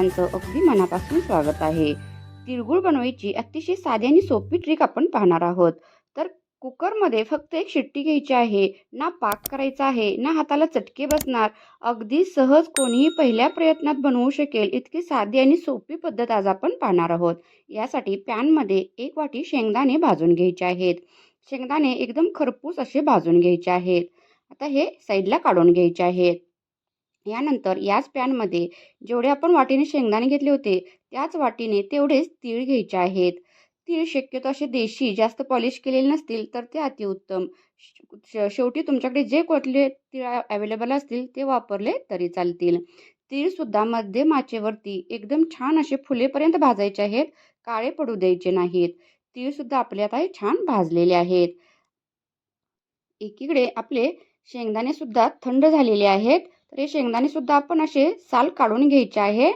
सर्वांचं अगदी मनापासून स्वागत आहे. तिळगुळ बनवायची अतिशय साधी आणि सोपी ट्रिक आपण पाहणार आहोत. तर कुकरमध्ये फक्त एक शिट्टी घ्यायची आहे. ना पाक करायचा आहे, ना हाताला चटके बसणार. अगदी सहज कोणीही पहिल्या प्रयत्नात बनवू शकेल इतकी साधी आणि सोपी पद्धत आज आपण पाहणार आहोत. यासाठी पॅनमध्ये 1 वाटी शेंगदाणे भाजून घ्यायचे आहेत. शेंगदाणे एकदम खरपूस असे भाजून घ्यायचे आहेत. आता हे साईडला काढून घ्यायचे आहेत. यानंतर याच पॅनमध्ये जेवढे आपण वाटीने शेंगदाणे घेतले होते, त्याच वाटीने तेवढेच तीळ घ्यायचे आहेत. तीळ शक्यतो असे देशी, जास्त पॉलिश केलेले नसतील तर ते अतिउत्तम. शेवटी तुमच्याकडे जे कुठले तीळ अवेलेबल असतील ते वापरले तरी चालतील. तीळसुद्धा मध्यम आचेवरती एकदम छान असे फुलेपर्यंत भाजायचे आहेत, काळे पडू द्यायचे नाहीत. तीळसुद्धा आपले आता हे छान भाजलेले आहेत. एकीकडे आपले शेंगदाणे सुद्धा थंड झालेले आहेत. तर हे शेंगदाणे सुद्धा आपण असे साल काढून घ्यायचे आहे.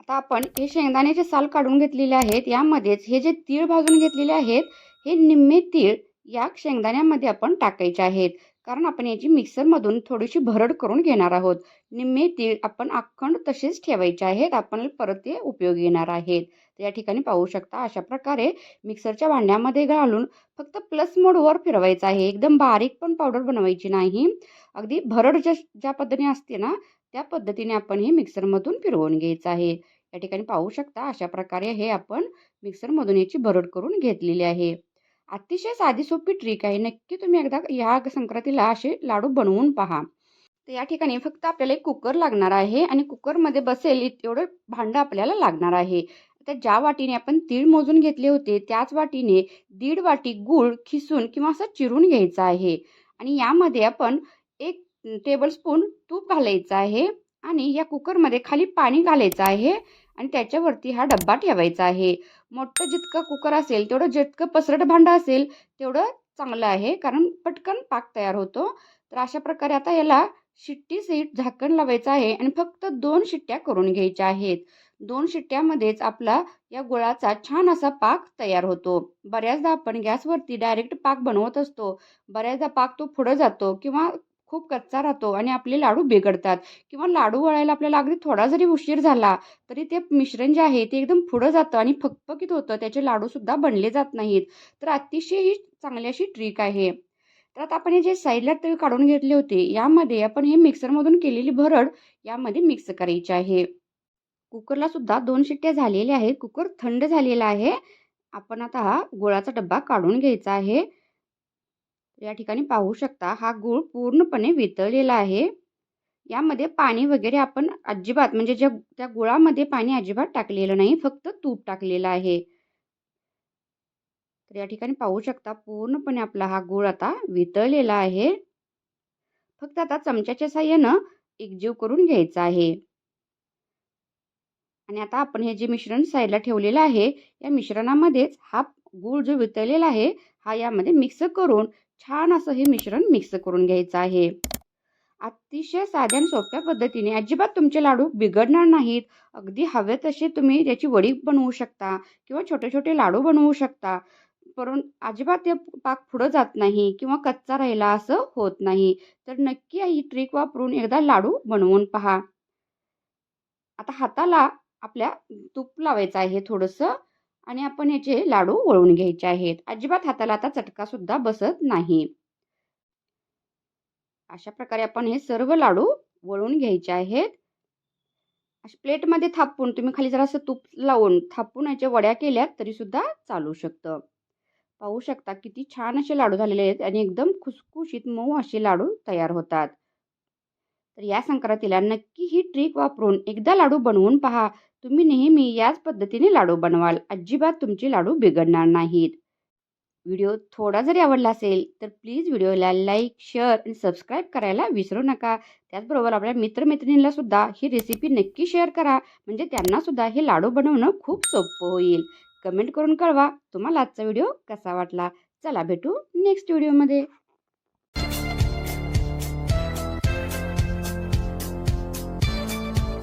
आता आपण हे शेंगदाण्याचे साल काढून घेतलेले आहेत. यामध्येच हे जे तीळ भाजून घेतलेले आहेत, हे निम्मे तीळ या शेंगदाण्यामध्ये आपण टाकायचे आहेत. कारण आपण याची मिक्सरमधून थोडीशी भरड करून घेणार आहोत. निम्मे तीळ आपण अखंड तसेच ठेवायचे आहेत. आपण परत ते उपयोगी येणार आहेत. तर या ठिकाणी पाहू शकता अशा प्रकारे मिक्सरच्या भांड्यामध्ये घालून फक्त प्लस मोडवर फिरवायचं आहे. एकदम बारीक पण पावडर बनवायची नाही. अगदी भरड ज्या पद्धतीने असते ना, त्या पद्धतीने आपण हे मिक्सरमधून फिरवून घ्यायचं आहे. या ठिकाणी पाहू शकता अशा प्रकारे हे आपण मिक्सरमधून याची भरड करून घेतलेली आहे. अतिशय साधी सोपी ट्रिक आहे. नक्की तुम्ही एकदा ह्या संक्रांतीला असे लाडू बनवून पहा. तर या ठिकाणी फक्त आपल्याला एक कुकर लागणार आहे आणि कुकरमध्ये बसेल एवढं भांडं आपल्याला लागणार आहे. तर ज्या वाटीने आपण तीळ मोजून घेतले होते त्याच वाटीने 1.5 वाटी गूळ खिसून किंवा असं चिरून घ्यायचा आहे आणि यामध्ये आपण 1 टेबलस्पून तूप घालायचं आहे आणि या कुकरमध्ये खाली पाणी घालायचं आहे आणि त्याच्यावरती हा डब्बा ठेवायचा आहे. मोठं जितकं कुकर असेल तेवढं जितकं पसरट भांडं असेल तेवढं चांगलं आहे, कारण पटकन पाक तयार होतो. तर अशा प्रकारे आता याला शिट्टीसहित झाकण लावायचं आहे आणि फक्त 2 शिट्ट्या करून घ्यायच्या आहेत. 2 शिट्ट्यामध्येच आपला या गुळाचा छान असा पाक तयार होतो. बऱ्याचदा आपण गॅसवरती डायरेक्ट पाक बनवत असतो. बऱ्याचदा पाक तो पुढं जातो किंवा खूप कच्चा राहतो आणि आपले लाडू बिघडतात किंवा लाडू वळायला आपल्याला अगदी थोडा जरी उशीर झाला तरी ते मिश्रण जे आहे ते एकदम पुढं जातं आणि फकफकीत होतं. त्याचे लाडूसुद्धा बनले जात नाहीत. तर अतिशय ही चांगली अशी ट्रिक आहे. तर आता आपण हे जे साईडला तीळ काढून घेतले होते, यामध्ये आपण हे मिक्सरमधून केलेली भरड यामध्ये मिक्स करायची आहे. कुकरला सुद्धा 2 शिट्ट्या झालेल्या आहेत. कुकर थंड झालेला आहे. आपण आता हा गुळाचा डब्बा काढून घ्यायचा आहे. या ठिकाणी पाहू शकता हा गूळ पूर्णपणे वितळलेला आहे. यामध्ये पाणी वगैरे आपण अजिबात म्हणजे त्या गुळामध्ये पाणी अजिबात टाकलेलं नाही, फक्त तूप टाकलेलं आहे. तर या ठिकाणी पाहू शकता पूर्णपणे आपला हा गूळ आता वितळलेला आहे. फक्त आता चमच्याच्या साहाय्यानं एकजीव करून घ्यायचा आहे. आणि आता आपण हे जे मिश्रण साईडला ठेवलेलं आहे, या मिश्रणामध्येच हा गूळ जो वितळलेला आहे, हा यामध्ये मिक्स करून छान असं हे मिश्रण मिक्स करून घ्यायचं आहे. अतिशय साध्या आणि सोप्या पद्धतीने अजिबात तुमचे लाडू बिघडणार नाहीत. अगदी हवे तसे तुम्ही त्याची वडी बनवू शकता किंवा छोटे-छोटे लाडू बनवू शकता. परंतु अजिबात ते पाक पुढं जात नाही किंवा कच्चा राहिला असं होत नाही. तर नक्की ही ट्रिक वापरून एकदा लाडू बनवून पहा. आता हाताला आपल्या तूप लावायचं आहे थोडंसं आणि आपण याचे लाडू वळून घ्यायचे आहेत. अजिबात हाताला आता चटकासुद्धा बसत नाही. अशा प्रकारे आपण हे सर्व लाडू वळून घ्यायचे आहेत. अशा प्लेटमध्ये थापून तुम्ही खाली जरासं तूप लावून थापून याच्या वड्या केल्यात तरीसुद्धा चालू शकतं. पाहू शकता किती छान असे लाडू झालेले आहेत आणि एकदम खुसखुशीत मऊ असे लाडू तयार होतात. तर या संक्रांतीला नक्की ही ट्रिक वापरून एकदा लाडू बनवून पहा. तुम्ही नेहमी याच पद्धतीने लाडू बनवाल. अजिबात तुमचे लाडू बिघडणार नाहीत. व्हिडिओ थोडा जरी आवडला असेल तर प्लीज व्हिडिओला लाईक, शेअर आणि सबस्क्राईब करायला विसरू नका. त्याचबरोबर आपल्या मित्रमैत्रिणींना सुद्धा ही रेसिपी नक्की शेअर करा. म्हणजे त्यांना सुद्धा हे लाडू बनवणं खूप सोपं होईल. कमेंट करून कळवा तुम्हाला आजचा व्हिडिओ कसा वाटला. चला भेटू नेक्स्ट व्हिडिओमध्ये.